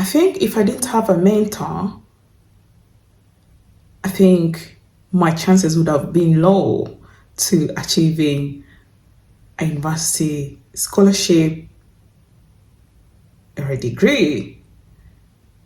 I think if I didn't have a mentor, I think my chances would have been low to achieving a university scholarship or a degree.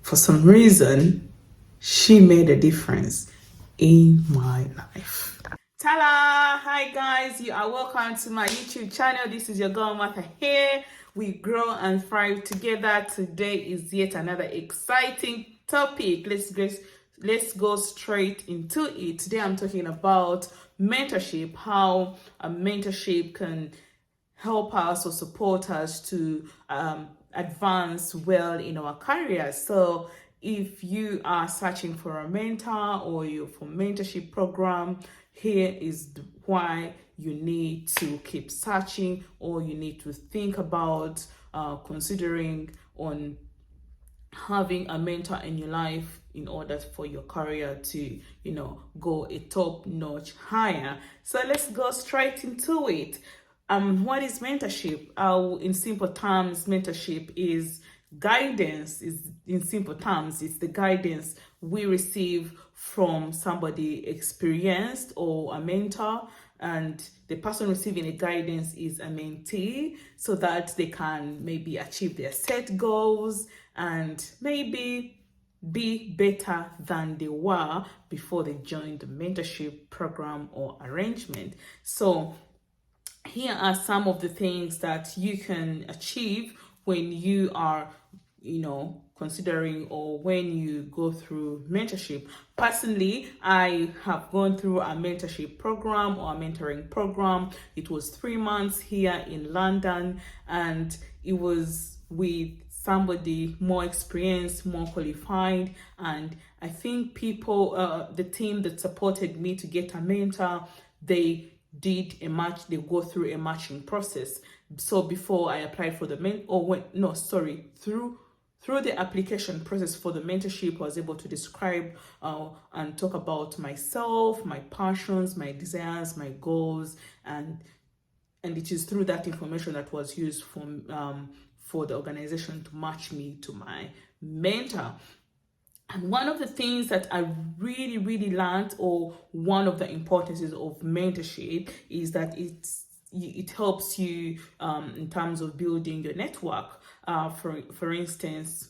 For some reason, she made a difference in my life. Tala! Hi guys, you are welcome to my YouTube channel. This is your girl Martha here. We grow and thrive together. Today is yet another exciting topic. Let's go straight into it. Today I'm talking about mentorship, how a mentorship can help us or support us to advance well in our careers. So if you are searching for a mentor or you're for mentorship program, here is why you need to keep searching, or you need to think about considering on having a mentor in your life in order for your career to go a top notch higher. So let's go straight into it. What is mentorship? In simple terms, mentorship is guidance. Is in simple terms, it's the guidance we receive from somebody experienced or a mentor, and the person receiving the guidance is a mentee, so that they can maybe achieve their set goals and maybe be better than they were before they joined the mentorship program or arrangement. So here are some of the things that you can achieve when you are considering, or when you go through mentorship. Personally, I have gone through a mentorship program or a mentoring program. It was 3 months here in London, and it was with somebody more experienced, more qualified. And I think the team that supported me to get a mentor, they go through a matching process. So before I applied for the through the application process for the mentorship, I was able to describe and talk about myself, my passions, my desires, my goals, and it is through that information that was used for the organization to match me to my mentor. And one of the things that I really, really learned, or one of the importances of mentorship, is that it helps you in terms of building your network. For instance,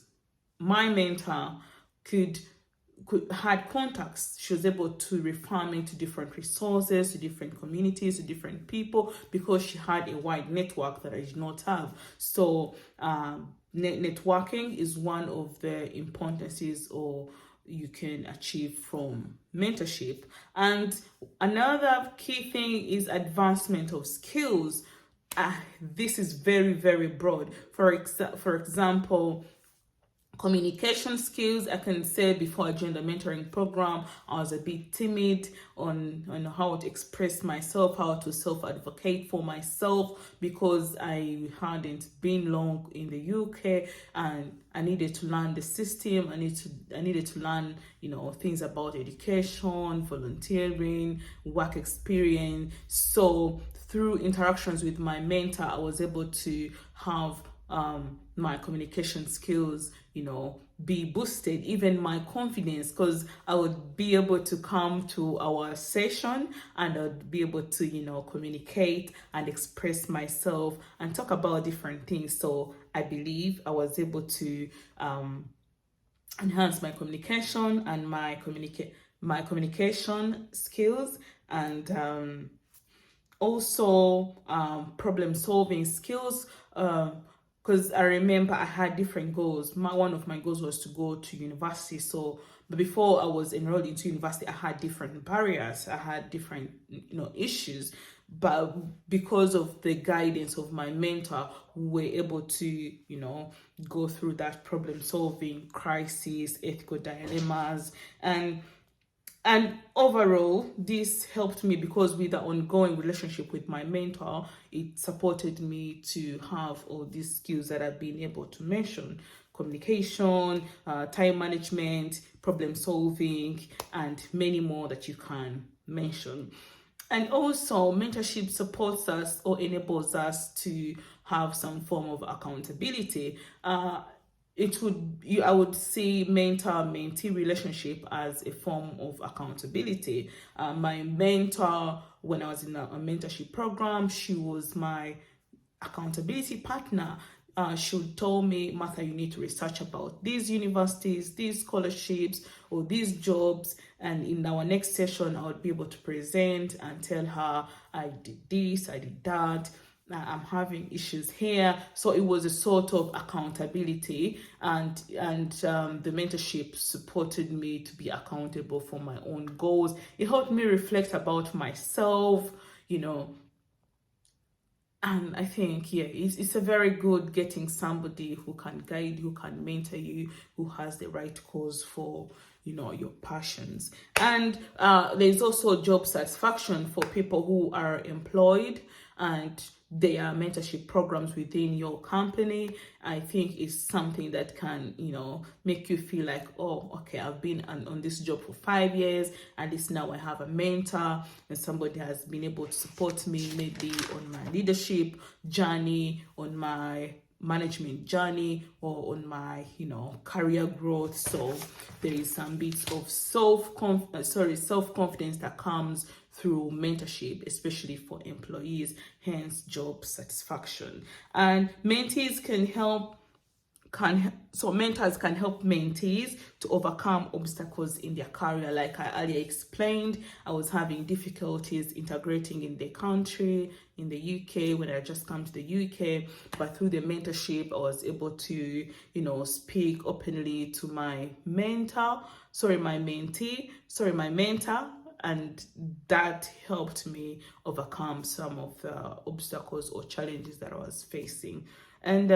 my mentor had contacts. She was able to refer me to different resources, to different communities, to different people, because she had a wide network that I did not have. So networking is one of the importances or you can achieve from mentorship. And another key thing is advancement of skills. This is very, very broad. For example, communication skills. I can say before I joined the mentoring program, I was a bit timid on how to express myself, how to self-advocate for myself, because I hadn't been long in the UK and I needed to learn the system. I needed to learn, things about education, volunteering, work experience. So through interactions with my mentor, I was able to have my communication skills, be boosted, even my confidence, because I would be able to come to our session and I'd be able to, communicate and express myself and talk about different things. So I believe I was able to enhance my communication and my communication skills, and also problem solving skills, because I remember I had different goals. One of my goals was to go to university. So, but before I was enrolled into university, I had different barriers. I had different, issues. But because of the guidance of my mentor, we were able to, go through that problem solving, crisis, ethical dilemmas, and overall, this helped me because with the ongoing relationship with my mentor, it supported me to have all these skills that I've been able to mention: communication, time management, problem solving, and many more that you can mention. And also, mentorship supports us or enables us to have some form of accountability. I would see mentor-mentee relationship as a form of accountability. My mentor, when I was in a mentorship program, she was my accountability partner. She would tell me, Martha, you need to research about these universities, these scholarships, or these jobs. And in our next session, I would be able to present and tell her, I did this, I did that. I'm having issues here. So it was a sort of accountability, and the mentorship supported me to be accountable for my own goals. It helped me reflect about myself, and I think, yeah, it's a very good getting somebody who can guide, who can mentor you, who has the right cause for, your passions. And there's also job satisfaction for people who are employed, and there are mentorship programs within your company. I think is something that can, make you feel like, oh, okay, I've been on this job for 5 years, at least now I have a mentor and somebody has been able to support me, maybe on my leadership journey, on my management journey, or on my career growth. So there is some bits of self-confidence that comes through mentorship, especially for employees, hence job satisfaction. And mentees mentors can help mentees to overcome obstacles in their career. Like I earlier explained, I was having difficulties integrating in the country, in the UK, when I just come to the UK. But through the mentorship, I was able to, speak openly to my mentor, and that helped me overcome some of the obstacles or challenges that I was facing. And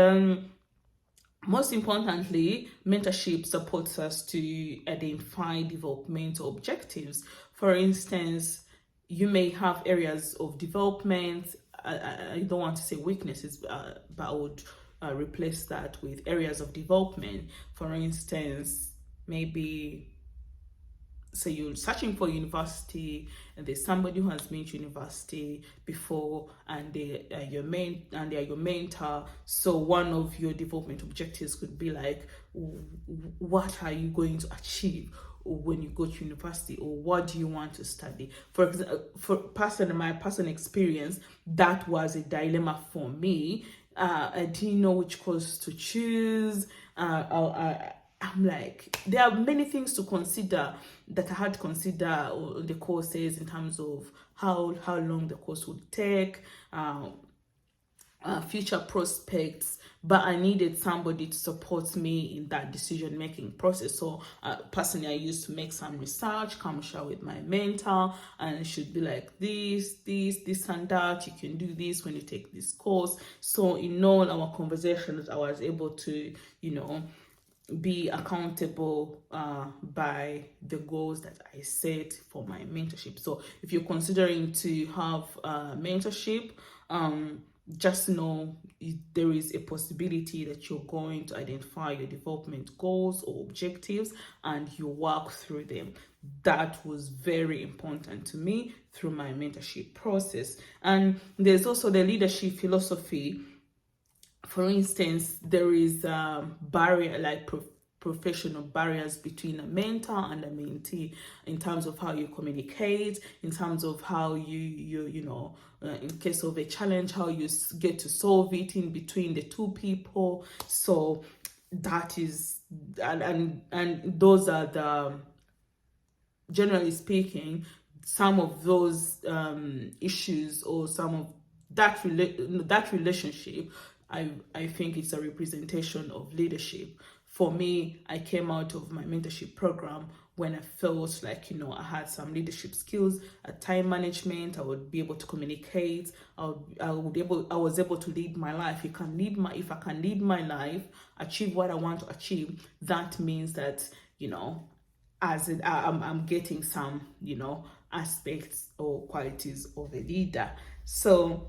most importantly, mentorship supports us to identify developmental objectives. For instance, you may have areas of development. I don't want to say weaknesses, but I would replace that with areas of development. For instance, maybe say you're searching for university and there's somebody who has been to university before, and they are your mentor. So one of your development objectives could be like, what are you going to achieve when you go to university, or what do you want to study? For example, my personal experience, that was a dilemma for me. I didn't know which course to choose. I'm like, there are many things to consider that I had to consider the courses in terms of how long the course would take, future prospects, but I needed somebody to support me in that decision-making process. So personally, I used to make some research, come share with my mentor, and it should be like this and that. You can do this when you take this course. So in all our conversations, I was able to, be accountable by the goals that I set for my mentorship. So if you're considering to have mentorship, just know there is a possibility that you're going to identify your development goals or objectives and you work through them. That was very important to me through my mentorship process. And there's also the leadership philosophy. For instance, there is barrier, like professional barriers between a mentor and a mentee, in terms of how you communicate, in terms of how you in case of a challenge, how you get to solve it in between the two people. So that is, and those are the, generally speaking, some of those issues, or some of that relationship. I think it's a representation of leadership. For me, I came out of my mentorship program when I felt like, I had some leadership skills, time management. I would be able to communicate. I was able to lead my life. If I can lead my life, achieve what I want to achieve, that means that, I'm getting some, aspects or qualities of a leader. So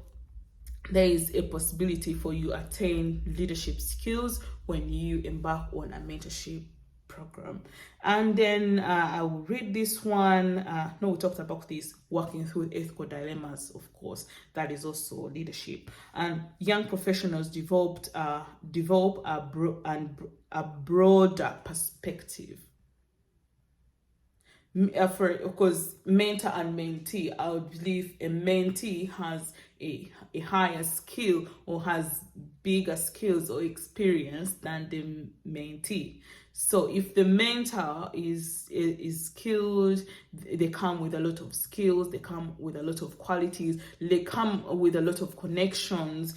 there is a possibility for you to attain leadership skills when you embark on a mentorship program. And then I will read this one. No, we talked about this, working through ethical dilemmas, of course. That is also leadership. And young professionals develop a broader perspective. Because mentor and mentee, I would believe a mentee has a higher skill or has bigger skills or experience than the mentee. So if the mentor is skilled, they come with a lot of skills, they come with a lot of qualities, they come with a lot of connections,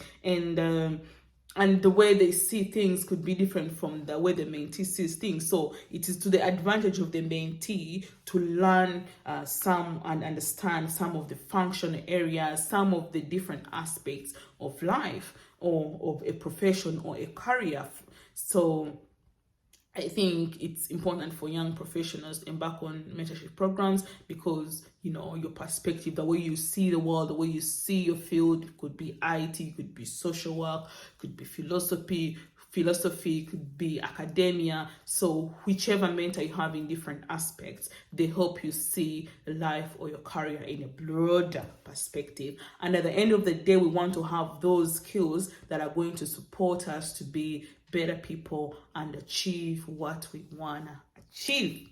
and the way they see things could be different from the way the mentee sees things. So it is to the advantage of the mentee to learn some and understand some of the functional areas, some of the different aspects of life or of a profession or a career. So I think it's important for young professionals to embark on mentorship programs because, your perspective, the way you see the world, the way you see your field, it could be IT, it could be social work, could be philosophy, could be academia. So whichever mentor you have in different aspects, they help you see life or your career in a broader perspective. And at the end of the day, we want to have those skills that are going to support us to be better people and achieve what we want to achieve.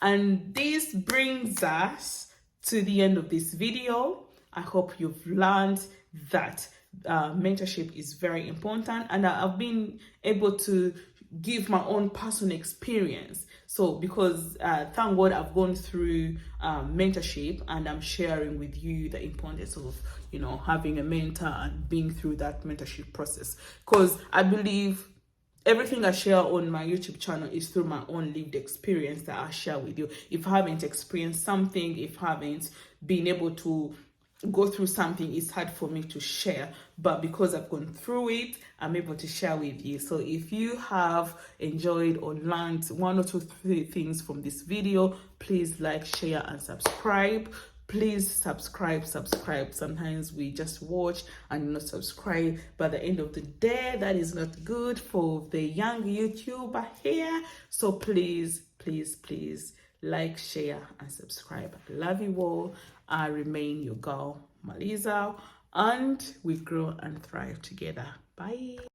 And this brings us to the end of this video. I hope you've learned that mentorship is very important, and I've been able to give my own personal experience. So because thank God I've gone through mentorship, and I'm sharing with you the importance of having a mentor and being through that mentorship process, because I believe everything I share on my YouTube channel is through my own lived experience that I share with you. If I haven't experienced something, if I haven't been able to go through something, it's hard for me to share. But because I've gone through it, I'm able to share with you. So if you have enjoyed or learned one or two, three things from this video, please like, share, and subscribe. Please subscribe. Sometimes we just watch and not subscribe, but at the end of the day, that is not good for the young YouTuber here. So please like, share, and subscribe. I love you all. I remain your girl, Maliza, and we grow and thrive together. Bye.